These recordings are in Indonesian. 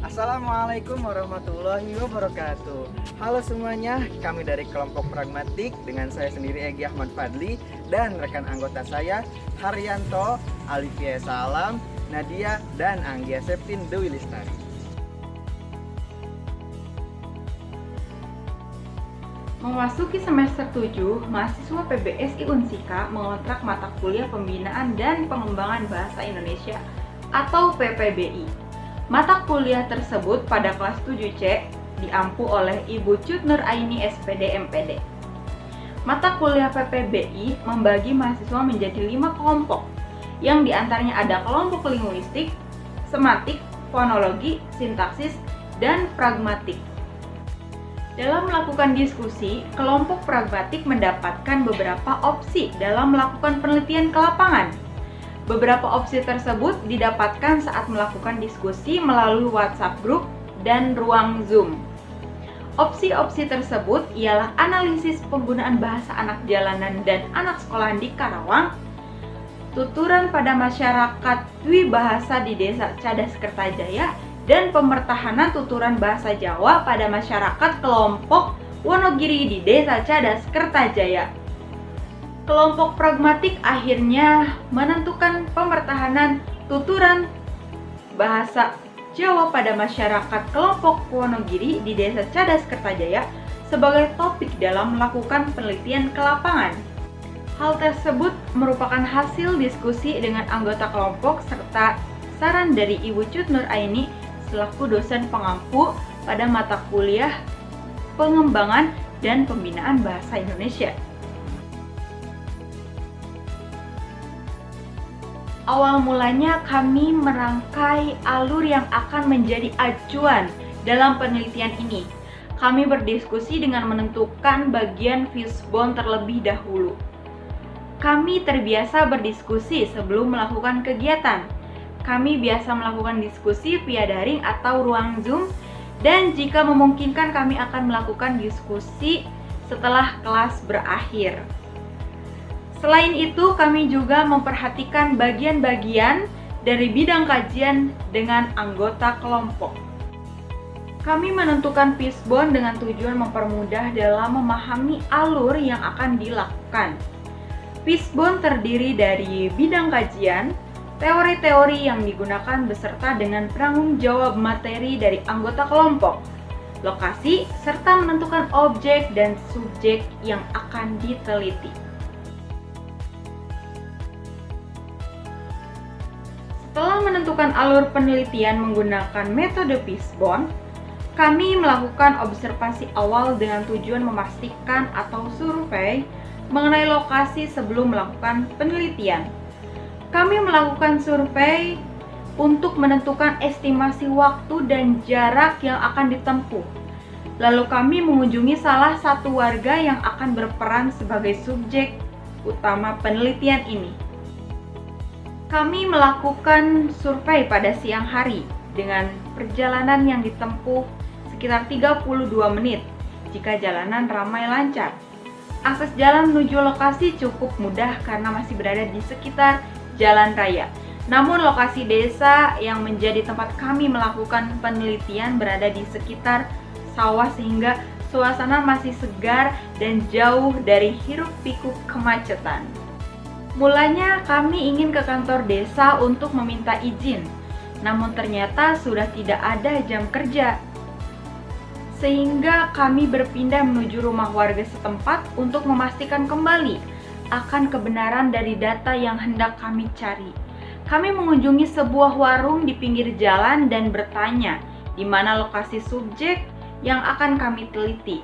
Assalamualaikum warahmatullahi wabarakatuh. Halo semuanya, kami dari kelompok Pragmatik dengan saya sendiri Egy Ahmad Fadli dan rekan anggota saya Haryanto, Alifia Salam, Nadia, dan Anggia Septin Dewi Lestari. Memasuki semester 7, mahasiswa PBSI Unsika mengontrak mata kuliah Pembinaan dan Pengembangan Bahasa Indonesia atau PPBI. Mata kuliah tersebut pada kelas 7C diampu oleh Ibu Cut Nur Aini SPD MPD. Mata kuliah PPBI membagi mahasiswa menjadi 5 kelompok, yang diantaranya ada kelompok linguistik, sematik, fonologi, sintaksis, dan pragmatik. Dalam melakukan diskusi, kelompok pragmatik mendapatkan beberapa opsi dalam melakukan penelitian ke lapangan. Beberapa opsi tersebut didapatkan saat melakukan diskusi melalui WhatsApp group dan ruang Zoom. Opsi-opsi tersebut ialah analisis penggunaan bahasa anak jalanan dan anak sekolahan di Karawang, tuturan pada masyarakat Dwi Bahasa di Desa Cadas Kertajaya, dan pemertahanan tuturan bahasa Jawa pada masyarakat kelompok Wonogiri di Desa Cadas Kertajaya. Kelompok pragmatik akhirnya menentukan pemertahanan tuturan bahasa Jawa pada masyarakat kelompok Wonogiri di Desa Cadas Kertajaya sebagai topik dalam melakukan penelitian ke lapangan. Hal tersebut merupakan hasil diskusi dengan anggota kelompok serta saran dari Ibu Cut Nur Aini selaku dosen pengampu pada mata kuliah Pengembangan dan Pembinaan Bahasa Indonesia. Awal mulanya kami merangkai alur yang akan menjadi acuan dalam penelitian ini. Kami berdiskusi dengan menentukan bagian fishbone terlebih dahulu. Kami terbiasa berdiskusi sebelum melakukan kegiatan. Kami biasa melakukan diskusi via daring atau ruang Zoom, dan jika memungkinkan kami akan melakukan diskusi setelah kelas berakhir. Selain itu, kami juga memperhatikan bagian-bagian dari bidang kajian dengan anggota kelompok. Kami menentukan fishbone dengan tujuan mempermudah dalam memahami alur yang akan dilakukan. Fishbone terdiri dari bidang kajian, teori-teori yang digunakan beserta dengan penanggung jawab materi dari anggota kelompok, lokasi, serta menentukan objek dan subjek yang akan diteliti. Setelah menentukan alur penelitian menggunakan metode fishbone, kami melakukan observasi awal dengan tujuan memastikan atau survei mengenai lokasi sebelum melakukan penelitian. Kami melakukan survei untuk menentukan estimasi waktu dan jarak yang akan ditempuh. Lalu kami mengunjungi salah satu warga yang akan berperan sebagai subjek utama penelitian ini. Kami melakukan survei pada siang hari dengan perjalanan yang ditempuh sekitar 32 menit jika jalanan ramai lancar. Akses jalan menuju lokasi cukup mudah karena masih berada di sekitar jalan raya. Namun lokasi desa yang menjadi tempat kami melakukan penelitian berada di sekitar sawah sehingga suasana masih segar dan jauh dari hiruk-pikuk kemacetan. Mulanya kami ingin ke kantor desa untuk meminta izin, namun ternyata sudah tidak ada jam kerja. Sehingga kami berpindah menuju rumah warga setempat untuk memastikan kembali akan kebenaran dari data yang hendak kami cari. Kami mengunjungi sebuah warung di pinggir jalan dan bertanya di mana lokasi subjek yang akan kami teliti.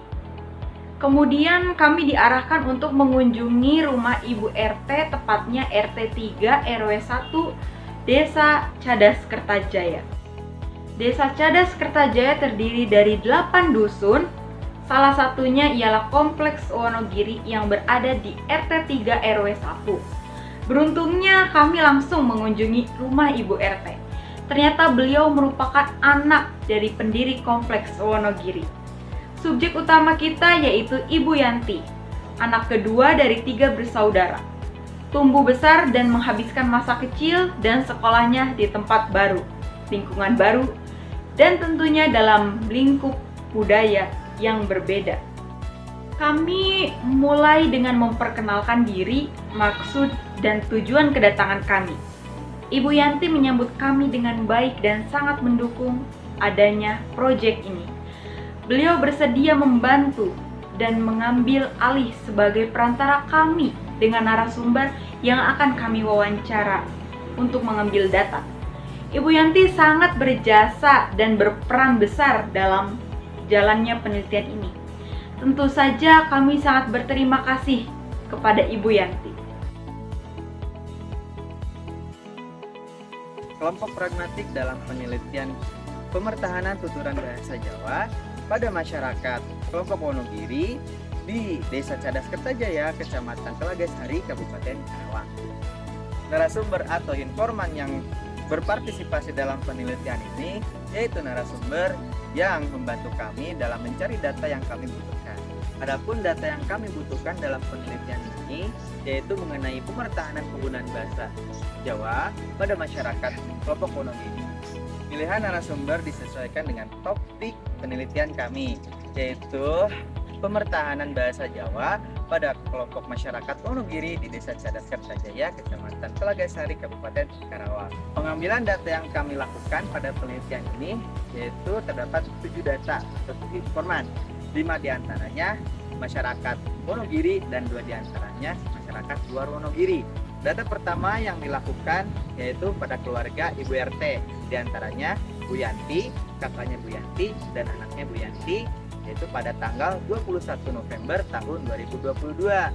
Kemudian kami diarahkan untuk mengunjungi rumah Ibu RT, tepatnya RT 3 RW 1 Desa Cadas Kertajaya. Desa Cadas Kertajaya terdiri dari 8 dusun. Salah satunya ialah Kompleks Wonogiri yang berada di RT 3 RW 1. Beruntungnya kami langsung mengunjungi rumah Ibu RT. Ternyata beliau merupakan anak dari pendiri Kompleks Wonogiri. Subjek utama kita yaitu Ibu Yanti, anak kedua dari 3 bersaudara. Tumbuh besar dan menghabiskan masa kecil dan sekolahnya di tempat baru, lingkungan baru, dan tentunya dalam lingkup budaya yang berbeda. Kami mulai dengan memperkenalkan diri, maksud, dan tujuan kedatangan kami. Ibu Yanti menyambut kami dengan baik dan sangat mendukung adanya proyek ini. Beliau bersedia membantu dan mengambil alih sebagai perantara kami dengan narasumber yang akan kami wawancara untuk mengambil data. Ibu Yanti sangat berjasa dan berperan besar dalam jalannya penelitian ini. Tentu saja kami sangat berterima kasih kepada Ibu Yanti. Kelompok pragmatik dalam penelitian pemertahanan tuturan bahasa Jawa pada masyarakat kelompok Wonogiri di Desa Cadas Kertajaya, Kecamatan Telagasari, Kabupaten Karawang. Narasumber atau informan yang berpartisipasi dalam penelitian ini yaitu narasumber yang membantu kami dalam mencari data yang kami butuhkan. Adapun data yang kami butuhkan dalam penelitian ini yaitu mengenai pemertahanan penggunaan bahasa Jawa pada masyarakat kelompok Wonogiri. Pilihan narasumber disesuaikan dengan topik penelitian kami, yaitu pemertahanan bahasa Jawa pada kelompok masyarakat Wonogiri di Desa Cadas Kertajaya, Kecamatan Telagasari, Kabupaten Karawang. Pengambilan data yang kami lakukan pada penelitian ini yaitu terdapat 7 data atau 7 informan, 5 diantaranya masyarakat Wonogiri dan 2 diantaranya masyarakat luar Wonogiri. Data pertama yang dilakukan yaitu pada keluarga Ibu RT, diantaranya Bu Yanti, kakaknya Bu Yanti, dan anaknya Bu Yanti, yaitu pada tanggal 21 November tahun 2022.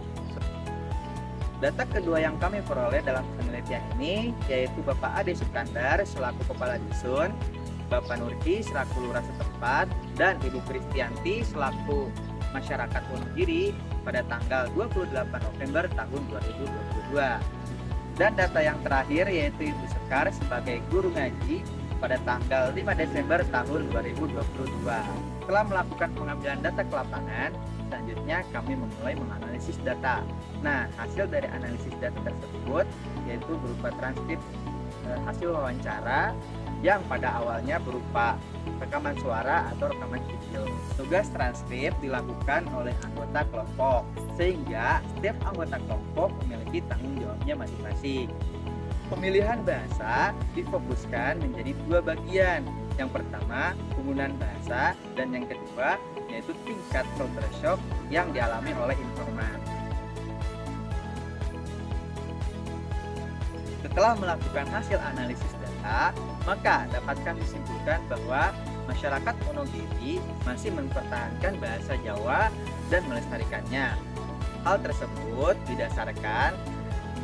Data kedua yang kami peroleh dalam penelitian ini yaitu Bapak Ade Sukandar selaku Kepala Dusun, Bapak Nurki selaku Lurah setempat, dan Ibu Kristianti selaku masyarakat Wonogiri pada tanggal 28 November tahun 2022. Dan data yang terakhir yaitu Ibu Sekar sebagai guru ngaji pada tanggal 5 Desember tahun 2022. Setelah melakukan pengambilan data ke lapangan, selanjutnya kami mulai menganalisis data. Nah, hasil dari analisis data tersebut yaitu berupa transkrip hasil wawancara yang pada awalnya berupa rekaman suara atau rekaman video. Tugas transkrip dilakukan oleh anggota kelompok, sehingga setiap anggota kelompok memiliki tanggung jawabnya masing-masing. Pemilihan bahasa difokuskan menjadi 2 bagian. Yang pertama, penggunaan bahasa, dan yang kedua yaitu tingkat culture shock yang dialami oleh informan. Setelah melakukan hasil analisis data, maka dapat kami simpulkan bahwa masyarakat Wonogiri masih mempertahankan bahasa Jawa dan melestarikannya. Hal tersebut didasarkan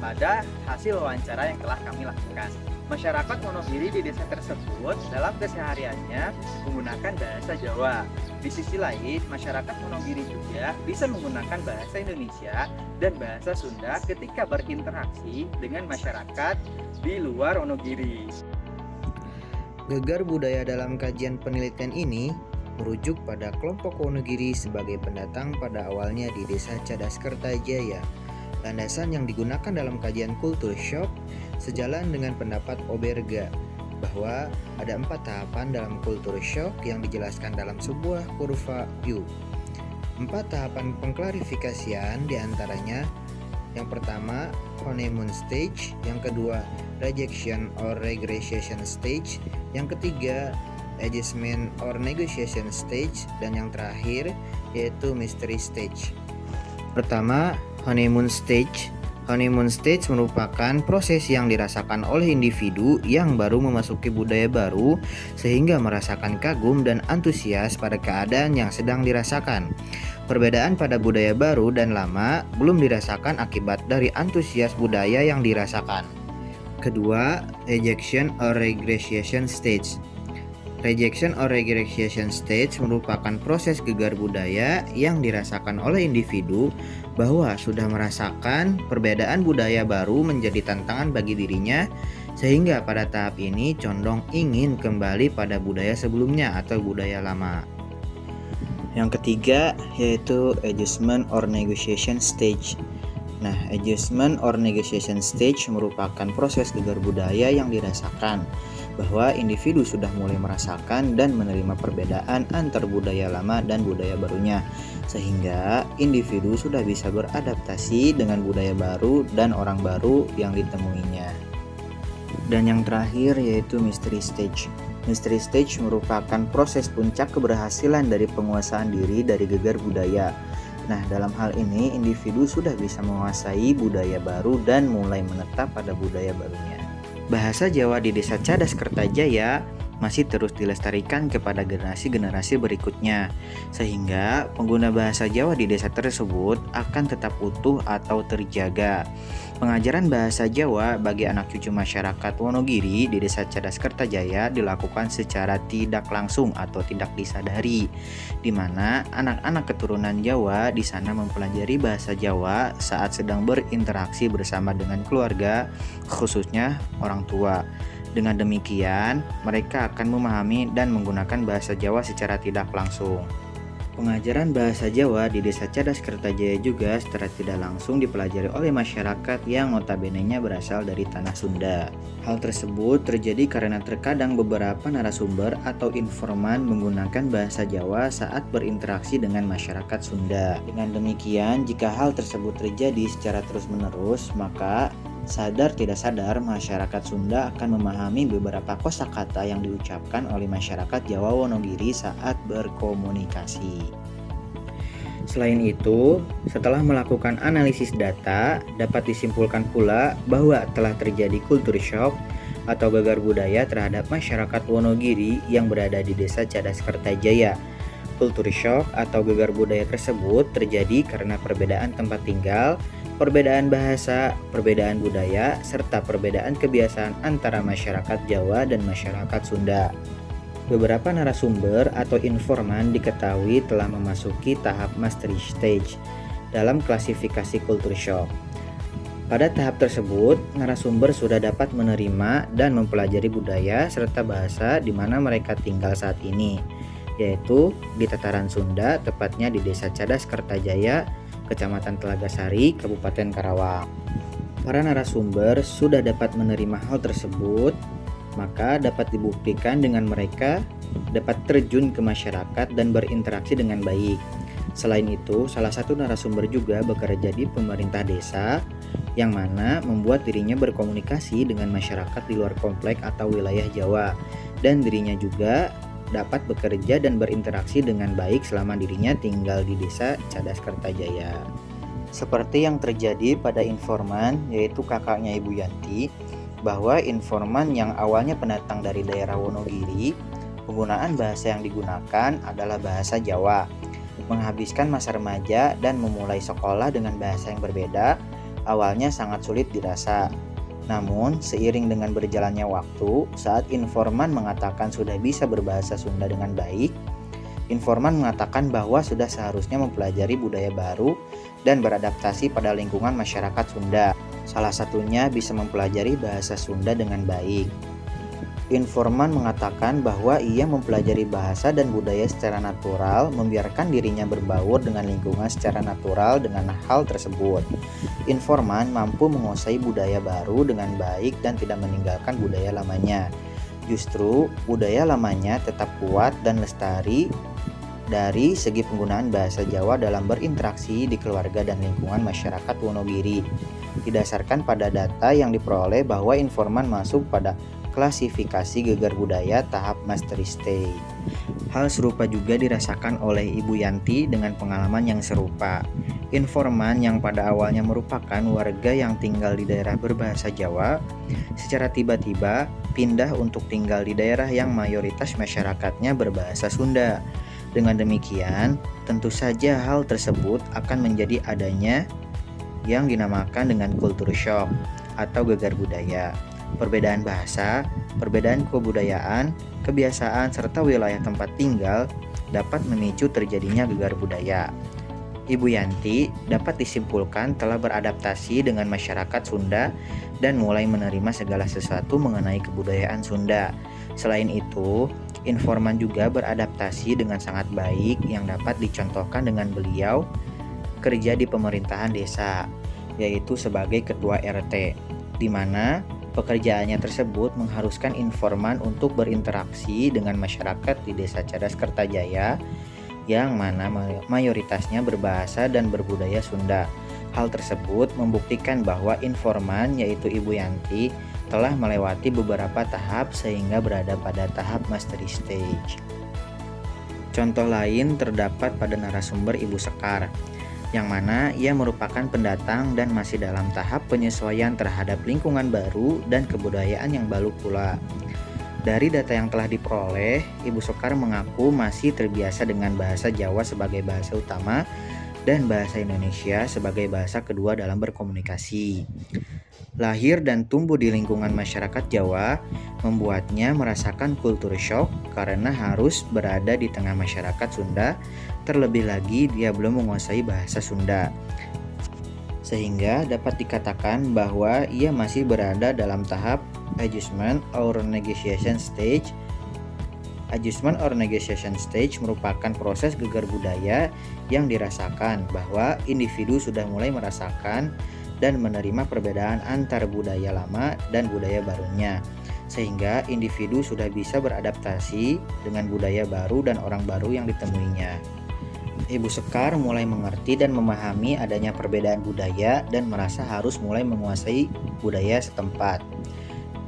pada hasil wawancara yang telah kami lakukan. Masyarakat Wonogiri di desa tersebut dalam kesehariannya menggunakan bahasa Jawa. Di sisi lain, masyarakat Wonogiri juga bisa menggunakan bahasa Indonesia dan bahasa Sunda ketika berinteraksi dengan masyarakat di luar Wonogiri. Gegar budaya dalam kajian penelitian ini merujuk pada kelompok Wonogiri sebagai pendatang pada awalnya di Desa Cadas Kertajaya. Landasan yang digunakan dalam kajian culture shock sejalan dengan pendapat Oberga bahwa ada 4 tahapan dalam culture shock yang dijelaskan dalam sebuah kurva U. 4 tahapan pengklarifikasian diantaranya yang pertama honeymoon stage, yang kedua rejection or regression stage, yang ketiga adjustment or negotiation stage, dan yang terakhir yaitu mystery stage. Pertama, honeymoon stage. Honeymoon stage merupakan proses yang dirasakan oleh individu yang baru memasuki budaya baru sehingga merasakan kagum dan antusias pada keadaan yang sedang dirasakan. Perbedaan pada budaya baru dan lama belum dirasakan akibat dari antusias budaya yang dirasakan. Kedua, ejection or regression stage. Rejection or regression stage merupakan proses gegar budaya yang dirasakan oleh individu bahwa sudah merasakan perbedaan budaya baru menjadi tantangan bagi dirinya sehingga pada tahap ini condong ingin kembali pada budaya sebelumnya atau budaya lama. Yang ketiga yaitu adjustment or negotiation stage. Nah, adjustment or negotiation stage merupakan proses gegar budaya yang dirasakan bahwa individu sudah mulai merasakan dan menerima perbedaan antar budaya lama dan budaya barunya, sehingga individu sudah bisa beradaptasi dengan budaya baru dan orang baru yang ditemuinya. Dan yang terakhir yaitu mystery stage. Mystery stage merupakan proses puncak keberhasilan dari penguasaan diri dari gegar budaya. Nah, dalam hal ini individu sudah bisa menguasai budaya baru dan mulai menetap pada budaya barunya. Bahasa Jawa di Desa Cadas Kertajaya masih terus dilestarikan kepada generasi-generasi berikutnya, sehingga pengguna bahasa Jawa di desa tersebut akan tetap utuh atau terjaga. Pengajaran bahasa Jawa bagi anak cucu masyarakat Wonogiri di Desa Cadas Kertajaya dilakukan secara tidak langsung atau tidak disadari, di mana anak-anak keturunan Jawa di sana mempelajari bahasa Jawa saat sedang berinteraksi bersama dengan keluarga, khususnya orang tua. Dengan demikian, mereka akan memahami dan menggunakan bahasa Jawa secara tidak langsung. Pengajaran bahasa Jawa di Desa Cadas Kertajaya juga secara tidak langsung dipelajari oleh masyarakat yang notabene-nya berasal dari tanah Sunda. Hal tersebut terjadi karena terkadang beberapa narasumber atau informan menggunakan bahasa Jawa saat berinteraksi dengan masyarakat Sunda. Dengan demikian, jika hal tersebut terjadi secara terus-menerus, maka sadar tidak sadar masyarakat Sunda akan memahami beberapa kosakata yang diucapkan oleh masyarakat Jawa Wonogiri saat berkomunikasi. Selain itu, setelah melakukan analisis data, dapat disimpulkan pula bahwa telah terjadi culture shock atau gegar budaya terhadap masyarakat Wonogiri yang berada di Desa Cadas Kertajaya. Culture shock atau gegar budaya tersebut terjadi karena perbedaan tempat tinggal, perbedaan bahasa, perbedaan budaya, serta perbedaan kebiasaan antara masyarakat Jawa dan masyarakat Sunda. Beberapa narasumber atau informan diketahui telah memasuki tahap mastery stage dalam klasifikasi culture shock. Pada tahap tersebut, narasumber sudah dapat menerima dan mempelajari budaya serta bahasa di mana mereka tinggal saat ini, yaitu di tataran Sunda, tepatnya di Desa Cadas Kertajaya, Kecamatan Telaga Sari, Kabupaten Karawang. Para narasumber sudah dapat menerima hal tersebut, maka dapat dibuktikan dengan mereka dapat terjun ke masyarakat dan berinteraksi dengan baik. Selain itu, salah satu narasumber juga bekerja di pemerintah desa, yang mana membuat dirinya berkomunikasi dengan masyarakat di luar komplek atau wilayah Jawa, dan dirinya juga dapat bekerja dan berinteraksi dengan baik selama dirinya tinggal di Desa Cadas Kertajaya. Seperti yang terjadi pada informan, yaitu kakaknya Ibu Yanti, bahwa informan yang awalnya pendatang dari daerah Wonogiri, penggunaan bahasa yang digunakan adalah bahasa Jawa. Menghabiskan masa remaja dan memulai sekolah dengan bahasa yang berbeda, awalnya sangat sulit dirasa. Namun, seiring dengan berjalannya waktu, saat informan mengatakan sudah bisa berbahasa Sunda dengan baik, informan mengatakan bahwa sudah seharusnya mempelajari budaya baru dan beradaptasi pada lingkungan masyarakat Sunda. Salah satunya bisa mempelajari bahasa Sunda dengan baik. Informan mengatakan bahwa ia mempelajari bahasa dan budaya secara natural, membiarkan dirinya berbaur dengan lingkungan secara natural dengan hal tersebut. Informan mampu menguasai budaya baru dengan baik dan tidak meninggalkan budaya lamanya. Justru, budaya lamanya tetap kuat dan lestari dari segi penggunaan bahasa Jawa dalam berinteraksi di keluarga dan lingkungan masyarakat Wonogiri. Didasarkan pada data yang diperoleh bahwa informan masuk pada klasifikasi gegar budaya tahap mastery stage. Hal serupa juga dirasakan oleh Ibu Yanti dengan pengalaman yang serupa. Informan yang pada awalnya merupakan warga yang tinggal di daerah berbahasa Jawa, secara tiba-tiba pindah untuk tinggal di daerah yang mayoritas masyarakatnya berbahasa Sunda. Dengan demikian, tentu saja hal tersebut akan menjadi adanya yang dinamakan dengan culture shock atau gegar budaya. Perbedaan bahasa, perbedaan kebudayaan, kebiasaan, serta wilayah tempat tinggal dapat memicu terjadinya gegar budaya. Ibu Yanti dapat disimpulkan telah beradaptasi dengan masyarakat Sunda dan mulai menerima segala sesuatu mengenai kebudayaan Sunda. Selain itu, informan juga beradaptasi dengan sangat baik yang dapat dicontohkan dengan beliau kerja di pemerintahan desa. yaitu sebagai ketua RT, di mana pekerjaannya tersebut mengharuskan informan untuk berinteraksi dengan masyarakat di Desa Cadas Kertajaya yang mana mayoritasnya berbahasa dan berbudaya Sunda. Hal tersebut membuktikan bahwa informan yaitu Ibu Yanti telah melewati beberapa tahap sehingga berada pada tahap mastery stage. Contoh lain terdapat pada narasumber Ibu Sekar, yang mana ia merupakan pendatang dan masih dalam tahap penyesuaian terhadap lingkungan baru dan kebudayaan yang baru pula. Dari data yang telah diperoleh, Ibu Sekar mengaku masih terbiasa dengan bahasa Jawa sebagai bahasa utama dan bahasa Indonesia sebagai bahasa kedua dalam berkomunikasi. Lahir dan tumbuh di lingkungan masyarakat Jawa membuatnya merasakan culture shock karena harus berada di tengah masyarakat Sunda, terlebih lagi dia belum menguasai bahasa Sunda. Sehingga dapat dikatakan bahwa ia masih berada dalam tahap adjustment or negotiation stage. Adjustment or negotiation stage merupakan proses gegar budaya yang dirasakan bahwa individu sudah mulai merasakan dan menerima perbedaan antar budaya lama dan budaya barunya, sehingga individu sudah bisa beradaptasi dengan budaya baru dan orang baru yang ditemuinya. Ibu Sekar mulai mengerti dan memahami adanya perbedaan budaya dan merasa harus mulai menguasai budaya setempat.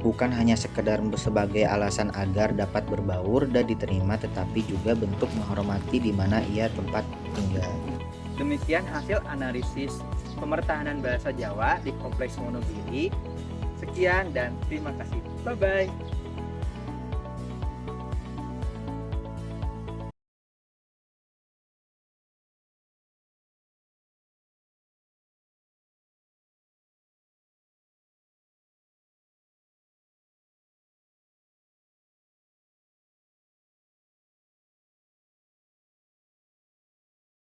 Bukan hanya sekedar sebagai alasan agar dapat berbaur dan diterima, tetapi juga bentuk menghormati di mana ia tempat tinggal. Demikian hasil analisis pemertahanan bahasa Jawa di Kompleks Wonogiri. Sekian dan terima kasih. Bye-bye.